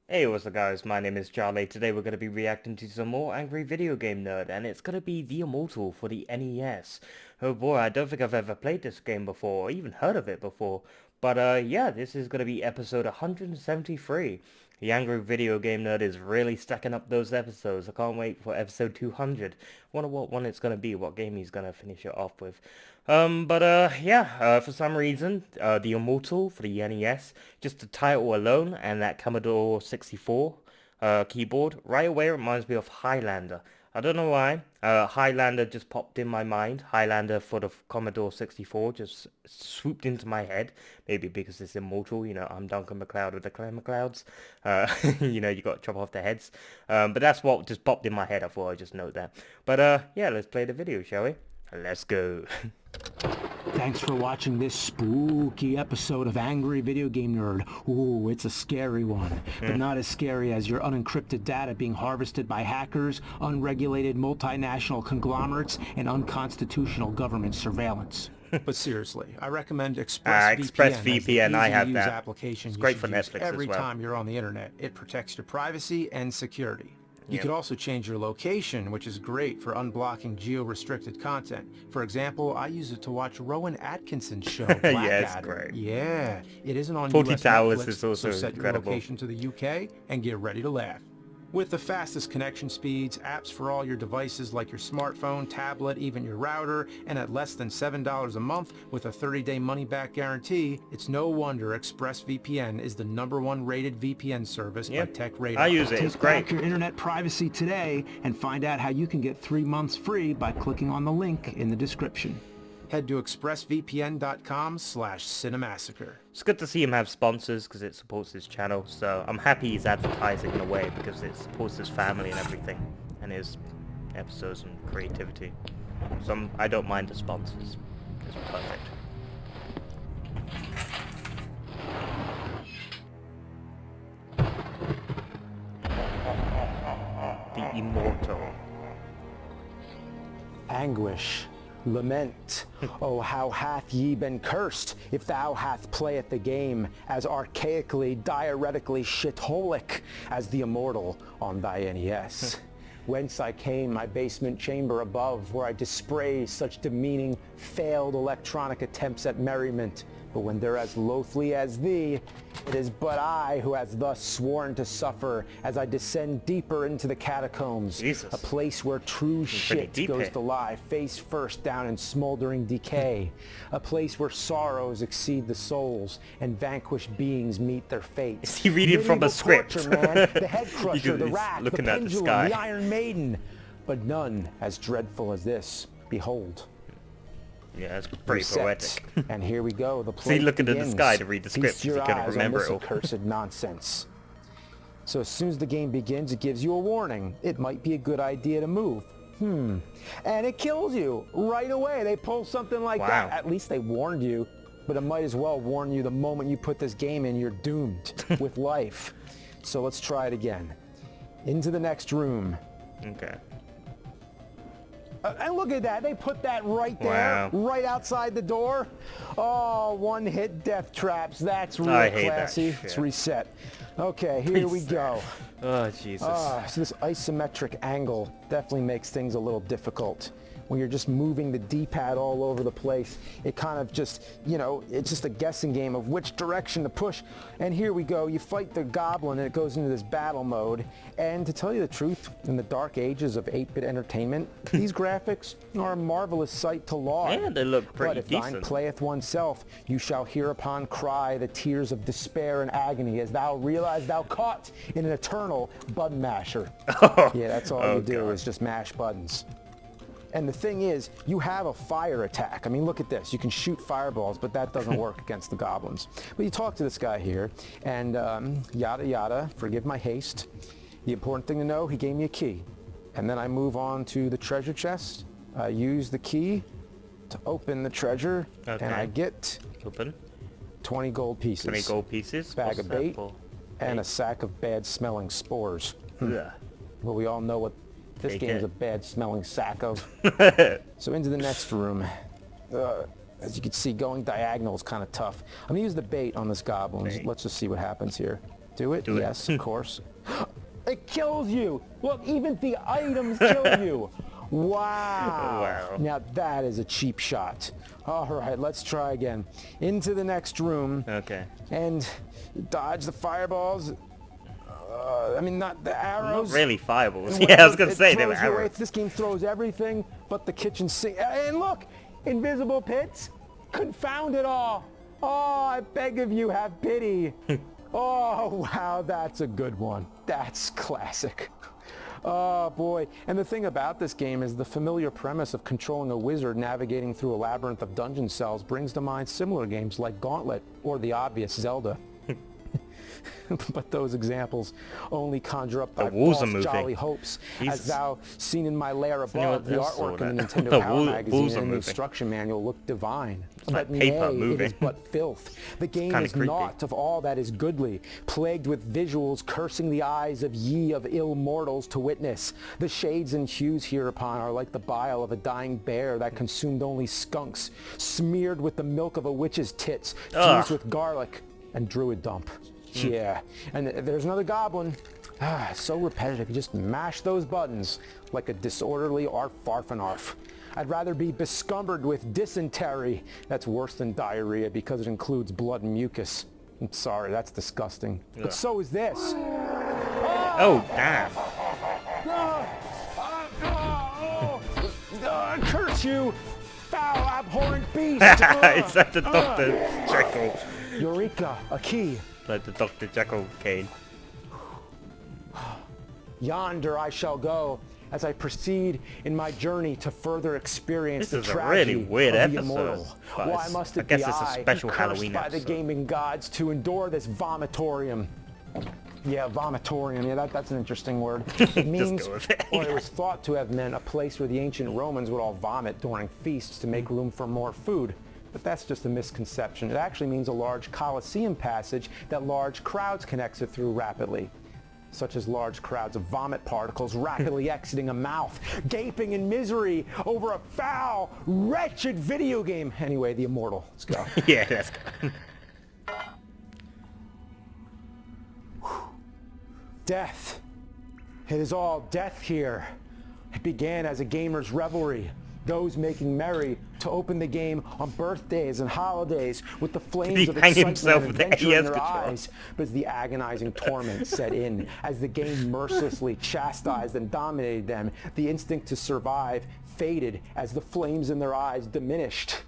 Hey, what's up guys, my name is Charlie. Today we're going to be reacting to some more Angry Video Game Nerd, and it's going to be the Immortal for the NES. Oh boy, I don't think I've ever played this game before, or even heard of it before. But yeah, this is going to be episode 173. The Angry Video Game Nerd is really stacking up those episodes. I can't wait for episode 200. Wonder what one it's going to be, what game he's going to finish it off with. For some reason, the Immortal for the NES, just the title alone and that Commodore 64 keyboard, right away reminds me of Highlander. I don't know why. Highlander just popped in my mind. Highlander for the Commodore 64 just swooped into my head. Maybe because it's Immortal, I'm Duncan MacLeod with the Clan MacLeods. You got to chop off their heads. But that's what just popped in my head. I thought I'd just note that. But yeah, let's play the video, shall we? Let's go. Thanks for watching this spooky episode of Angry Video Game Nerd. Ooh, it's a scary one, but not as scary as your unencrypted data being harvested by hackers, unregulated multinational conglomerates, and unconstitutional government surveillance. But seriously, I recommend ExpressVPN. ExpressVPN, I have that. Application it's great for Netflix every as well. time you're on the internet. It protects your privacy and security. You Yep. could also change your location, which is great for unblocking geo-restricted content. For example, I use it to watch Rowan Atkinson's show, Blackadder. Yeah, it's great. Yeah, it isn't on 40 US Towers Netflix, is also so set incredible. your location to the UK and get ready to laugh. With the fastest connection speeds, apps for all your devices like your smartphone, tablet, even your router, and at less than $7 a month with a 30-day money-back guarantee, it's no wonder ExpressVPN is the #1 rated VPN service by TechRadar. I use it, it's Take great. back your internet privacy today and find out how you can get 3 months free by clicking on the link in the description. Head to expressvpn.com/cinemassacre. It's good to see him have sponsors because it supports his channel, so I'm happy he's advertising in a way because it supports his family and everything, and his episodes and creativity. So I don't mind the sponsors. It's perfect. The Immortal. Anguish, lament, oh how hath ye been cursed, if thou hath playeth the game as archaically, diuretically shitholic as the Immortal on thy NES. Whence I came, my basement chamber above, where I display such demeaning, failed electronic attempts at merriment. But when they're as loathly as thee, it is but I who has thus sworn to suffer as I descend deeper into the catacombs. Jesus. A place where true shit deep goes here. to lie face first down in smoldering decay. A place where sorrows exceed the souls and vanquished beings meet their fate. Is he reading from a Medieval script? torture, man. The head crusher, the He's rack, the looking at the pendulum, sky. the Iron Maiden. But none as dreadful as this. Behold. Yeah, it's pretty Reset. poetic. And here we go. The See, play looking at the begins. sky to read the script Feast 'cause your he couldn't eyes remember on this it all. accursed nonsense. So as soon as the game begins, it gives you a warning. It might be a good idea to move. And it kills you right away. They pull something like Wow. that. At least they warned you. But it might as well warn you the moment you put this game in, you're doomed with life. So let's try it again. Into the next room. Okay. And look at that, they put that right there, Wow. right outside the door. Oh, one-hit death traps. That's real I hate that classy. shit. It's reset. Okay, here we go. Oh, Jesus. So this isometric angle definitely makes things a little difficult. When you're just moving the D-pad all over the place, it kind of just, it's just a guessing game of which direction to push. And here we go, you fight the goblin and it goes into this battle mode. And to tell you the truth, in the dark ages of 8-bit entertainment, these graphics are a marvelous sight to laud. Yeah, they look pretty But if decent. thine playeth oneself, you shall hereupon cry the tears of despair and agony as thou realize thou caught in an eternal button masher. Yeah, that's all you do God. is just mash buttons. And the thing is, you have a fire attack. I mean, look at this. You can shoot fireballs, but that doesn't work against the goblins. But you talk to this guy here, and yada yada, forgive my haste. The important thing to know, he gave me a key. And then I move on to the treasure chest. I use the key to open the treasure, Okay. and I get Open. 20 gold pieces. 20 gold pieces. Bag What's of that bait, for? and a sack of bad-smelling spores. Yeah. Well, we all know what this Take game's it. a bad-smelling sack of. So into the next room. As you can see, going diagonal is kind of tough. I'm going to use the bait on this goblin. Bait. Let's just see what happens here. Do it? Do it. Yes, of course. It kills you. Look, even the items kill you. Wow. Wow. Now that is a cheap shot. All right, let's try again. Into the next room. Okay. And dodge the fireballs. I mean, not the arrows. Not really fireballs. And Yeah, I was whatever, gonna say they were throws your way- arrows. This game throws everything but the kitchen sink. And look, invisible pits. Confound it all. Oh, I beg of you, have pity. Oh, wow, that's a good one. That's classic. Oh, boy. And the thing about this game is the familiar premise of controlling a wizard navigating through a labyrinth of dungeon cells brings to mind similar games like Gauntlet or the obvious Zelda. But those examples only conjure up thy walls are false moving. jolly hopes, Jesus. as thou seen in my lair above. The else saw artwork in the that? Nintendo The Power walls magazine are and the moving. instruction manual look divine. like But paper nay, it moving. is but filth. The game Kinda is creepy. naught of all that is goodly, plagued with visuals cursing the eyes of ye of ill mortals to witness. The shades and hues hereupon are like the bile of a dying bear that consumed only skunks, smeared with the milk of a witch's tits, fused with garlic and druid dump. Yeah, and there's another goblin. Ah, so repetitive. You just mash those buttons like a disorderly arf farf and arf. I'd rather be bescumbered with dysentery. That's worse than diarrhea because it includes blood and mucus. I'm sorry, that's disgusting. But so is this. Oh, damn. Curse you, foul, abhorrent beast! Is that the Dr. Jekyll? Eureka, a key. Like the Dr. Jekyll cane. Yonder I shall go as I proceed in my journey to further experience This the is a tragedy really weird of the episode, immortal. but Why must I it guess be it's a I, special cursed Halloween by the episode. gaming gods, to endure this vomitorium? Yeah, vomitorium. Yeah, that's an interesting word. It means, go with it. or it was thought to have meant, a place where the ancient Romans would all vomit during feasts to make room for more food. But that's just a misconception. It actually means a large Colosseum passage that large crowds can exit through rapidly, such as large crowds of vomit particles rapidly exiting a mouth, gaping in misery over a foul, wretched video game. Anyway, the Immortal. Let's go. Yeah, that's good. Death. It is all death here. It began as a gamer's revelry. Those making merry to open the game on birthdays and holidays with the flames he of hang excitement himself and with the adventure in NES their controller? eyes. But as the agonizing torment set in, as the game mercilessly chastised and dominated them, the instinct to survive faded as the flames in their eyes diminished.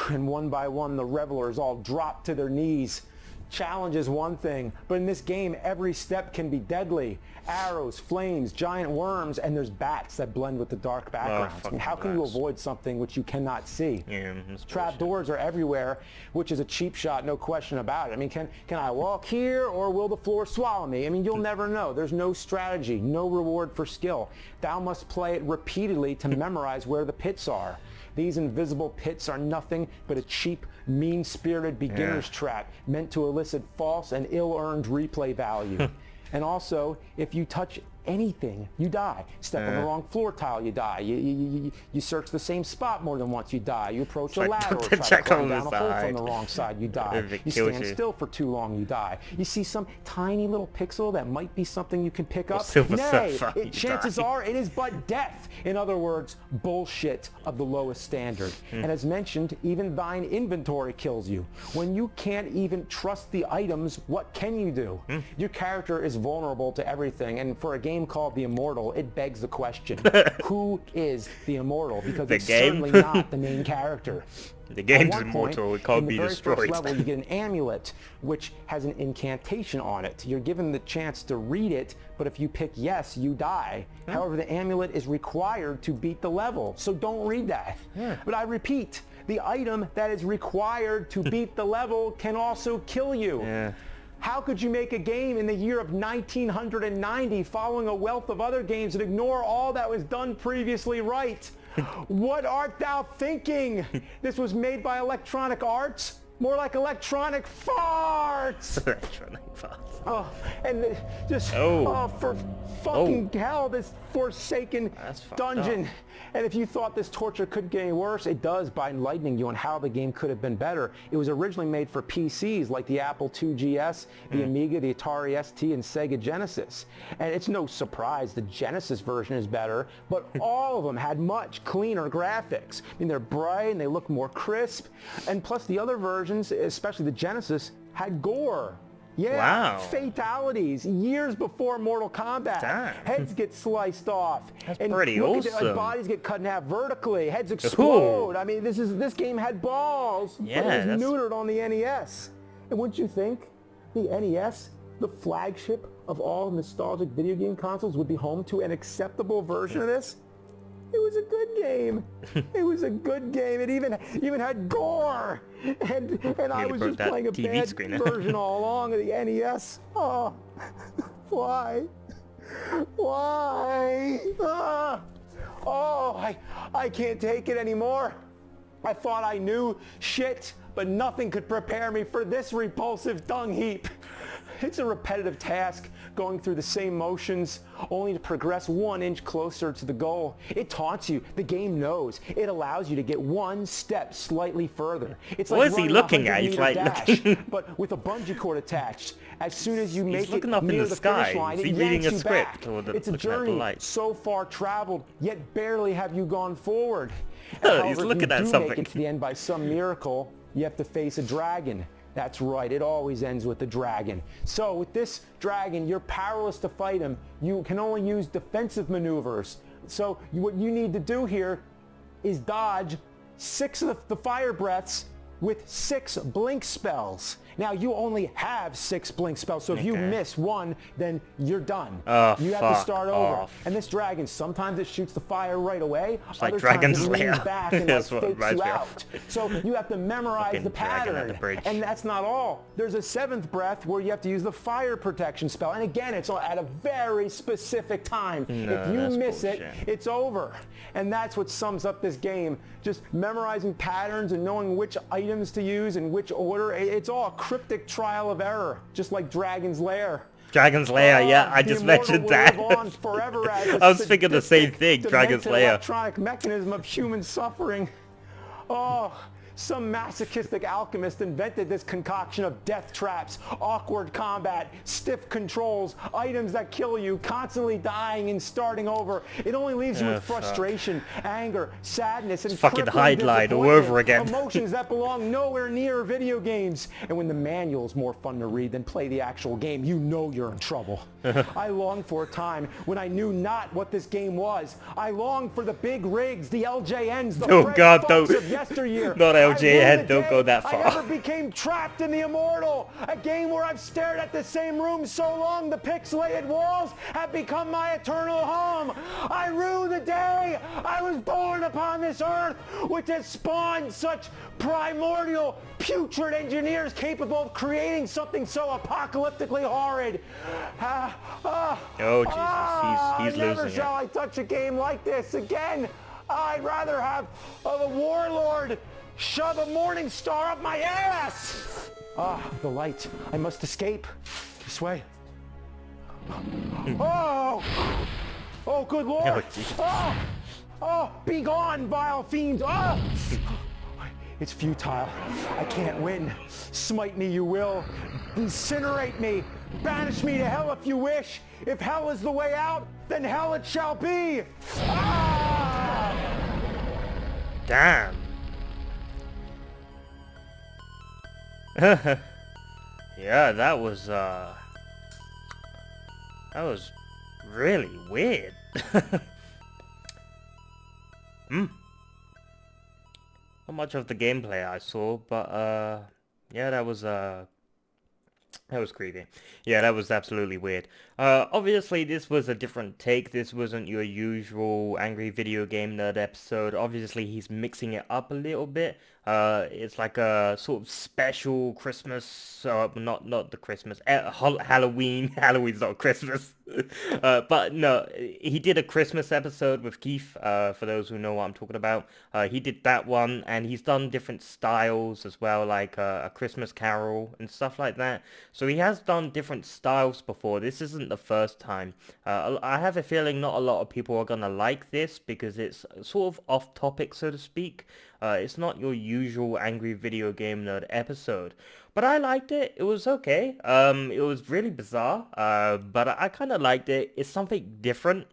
And one by one, the revelers all dropped to their knees. Challenge is one thing, but in this game, every step can be deadly. Arrows, flames, giant worms, and there's bats that blend with the dark backgrounds. I mean, how can you bats. avoid something which you cannot see? Yeah, that's Trap doors are everywhere, which is a cheap shot, no question about it. I mean, can I walk here, or will the floor swallow me? I mean, you'll never know. There's no strategy, no reward for skill. Thou must play it repeatedly to memorize where the pits are. These invisible pits are nothing but a cheap, mean-spirited beginner's trap meant to elicit false and ill-earned replay value. And also, if you touch anything, you die. Step on the wrong floor tile, you die. You search the same spot more than once, you die. You approach a like ladder or Dr. try to Jekyll climb on down the a hole side. from the wrong side, you die. If it You kills stand you. still for too long, you die. You see some tiny little pixel that might be something you can pick up. Silver Nay, Surfer, you chances die. are it is but death. In other words, bullshit of the lowest standard. And as mentioned, even thine inventory kills you. When you can't even trust the items, what can you do? Your character is vulnerable to everything, and for a game called The Immortal, it begs the question, who is the Immortal? Because The it's game? certainly not the main character. The game's At one point, immortal, it can't in be the very destroyed. first level, you get an amulet, which has an incantation on it. You're given the chance to read it, but if you pick yes, you die. However, the amulet is required to beat the level, so don't read that. But I repeat, the item that is required to beat the level can also kill you. Yeah. How could you make a game in the year of 1990 following a wealth of other games and ignore all that was done previously right? What art thou thinking? This was made by Electronic Arts? More like electronic farts. Electronic farts. Oh, and just for fucking hell, this forsaken dungeon. Up. And if you thought this torture couldn't get any worse, it does by enlightening you on how the game could have been better. It was originally made for PCs like the Apple IIgs, the Amiga, the Atari ST, and Sega Genesis. And it's no surprise the Genesis version is better, but all of them had much cleaner graphics. I mean, they're bright and they look more crisp. And plus the other versions, especially the Genesis, had gore. Yeah, wow. Fatalities years before Mortal Kombat. Damn. Heads get sliced off. That's and pretty look awesome. at it, like, bodies get cut in half vertically. Heads explode. Ooh. I mean, this game had balls. Yeah, but it was neutered on the NES. And wouldn't you think the NES, the flagship of all nostalgic video game consoles, would be home to an acceptable version of this? It was a good game. It was a good game. It even had gore. And I was just playing a TV bad screen. version all along of the NES. Oh, why? Why? Oh, I can't take it anymore. I thought I knew shit, but nothing could prepare me for this repulsive dung heap. It's a repetitive task, going through the same motions, only to progress 1 inch closer to the goal. It taunts you. The game knows. It allows you to get one step slightly further. It's like what is he looking at? He's like dash, but with a bungee cord attached. As soon as you make it up near in the the sky. finish line, Is he it reading yanks a you script back. or It's a looking at the journey lights? so far traveled, yet barely have you gone forward. He's However, looking if at you do something. make it to the end by some miracle, you have to face a dragon. That's right, it always ends with the dragon. So with this dragon, you're powerless to fight him. You can only use defensive maneuvers. So what you need to do here is dodge 6 of the fire breaths with 6 blink spells. Now you only have 6 blink spells, so if you miss one, then you're done. Oh, you have to start over. off. And this dragon, sometimes it shoots the fire right away, It's like other Dragon's times it leans Lair. back and That's like, what it fakes reminds you me of. out. So you have to memorize Fucking the dragon at pattern. the bridge. And that's not all. There's a 7th breath where you have to use the fire protection spell. And again, it's at a very specific time. No, if you that's miss bullshit. it, it's over. And that's what sums up this game. Just memorizing patterns and knowing which items to use in which order. It's all a cryptic trial of error, just like Dragon's Lair. Dragon's Lair, yeah, I The just Immortal mentioned will that. live on forever as I was thinking the same sadistic, thing, Dragon's demented Lair. electronic mechanism of human suffering. Oh, some masochistic alchemist invented this concoction of death traps, awkward combat, stiff controls, items that kill you, constantly dying and starting over. It only leaves you with frustration, anger, sadness, and fucking crippling highlight all disappointment. over again. Emotions that belong nowhere near video games. And when the manual's more fun to read than play the actual game, you know you're in trouble. I longed for a time when I knew not what this game was. I longed for the big rigs, the LJNs, the Oh Fred God, Fox don't- of yesteryear. not I LJN, rue the don't day go that I far. ever became trapped in the Immortal, a game where I've stared at the same room so long the pixelated walls have become my eternal home. I rue the day I was born upon this earth, which has spawned such primordial, putrid engineers capable of creating something so apocalyptically horrid. Oh, Jesus, he's never losing shall it. I touch a game like this again. I'd rather have the warlord shove a morning star up my ass. The light. I must escape. This way. Oh! Oh, good Lord! Oh, Jesus. Oh, be gone, vile fiend! Oh! It's futile. I can't win. Smite me you will. Incinerate me. Banish me to hell if you wish. If hell is the way out, then hell it shall be. Ah! Damn. Yeah, that was really weird. Not much of the gameplay I saw, but yeah, that was creepy. Yeah, that was absolutely weird. Obviously this was a different take. This wasn't your usual Angry Video Game Nerd episode. Obviously he's mixing it up a little bit. It's like a sort of special Christmas, not the Christmas, Halloween. Halloween's not Christmas. But no, he did a Christmas episode with Keith, for those who know what I'm talking about. He did that one, and he's done different styles as well, like a Christmas Carol and stuff like that. So he has done different styles before. This isn't the first time. I have a feeling not a lot of people are gonna like this because it's sort of off topic, so to speak. It's not your usual Angry Video Game Nerd episode. But I liked it. It was okay. It was really bizarre, but I kind of liked it. It's something different,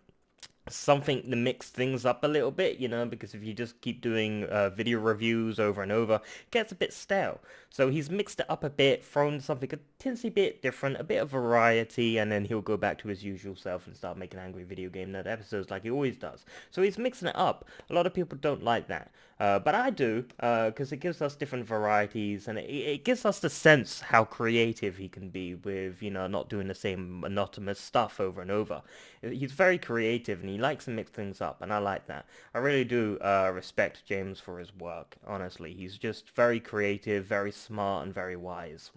something to mix things up a little bit, because if you just keep doing video reviews over and over, it gets a bit stale. So he's mixed it up a bit, thrown something a tinsy bit different, a bit of variety, and then he'll go back to his usual self and start making Angry Video Game Nerd episodes like he always does. So he's mixing it up. A lot of people don't like that. But I do, because it gives us different varieties, and it gives us the sense how creative he can be with, not doing the same monotonous stuff over and over. He's very creative, and he likes to mix things up, and I like that. I really do respect James for his work, honestly. He's just very creative, very smart, and very wise.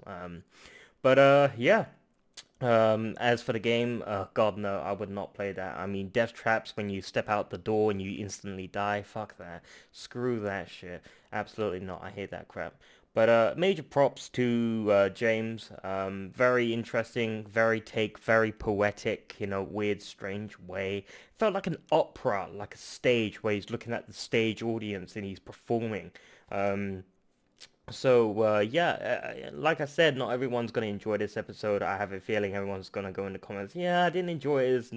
Yeah. As for the game, God no, I would not play that. I mean, death traps when you step out the door and you instantly die, fuck that. Screw that shit. Absolutely not, I hate that crap. But major props to James. Very interesting, very poetic, weird, strange way. Felt like an opera, like a stage where he's looking at the stage audience and he's performing. Like I said, not everyone's gonna enjoy this episode. I have a feeling everyone's gonna go in the comments. Yeah, I didn't enjoy his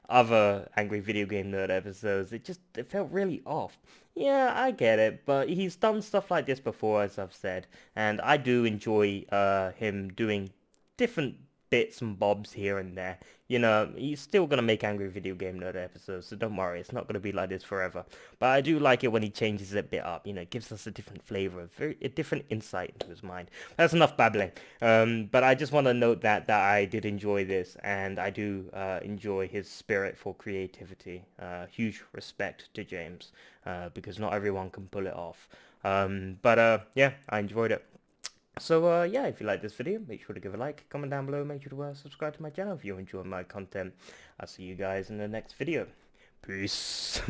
other Angry Video Game Nerd episodes. It felt really off. Yeah, I get it, but he's done stuff like this before, as I've said, and I do enjoy him doing different bits and bobs here and there. He's still gonna make Angry Video Game Nerd episodes, so don't worry, it's not gonna be like this forever. But I do like it when he changes it a bit up. It gives us a different flavor, a different insight into his mind. That's enough babbling. But I just want to note that I did enjoy this, and I do enjoy his spirit for creativity. Huge respect to James, because not everyone can pull it off. Yeah, I enjoyed it. So yeah, if you like this video, make sure to give a like, comment down below, make sure to subscribe to my channel if you enjoy my content. I'll see you guys in the next video. Peace.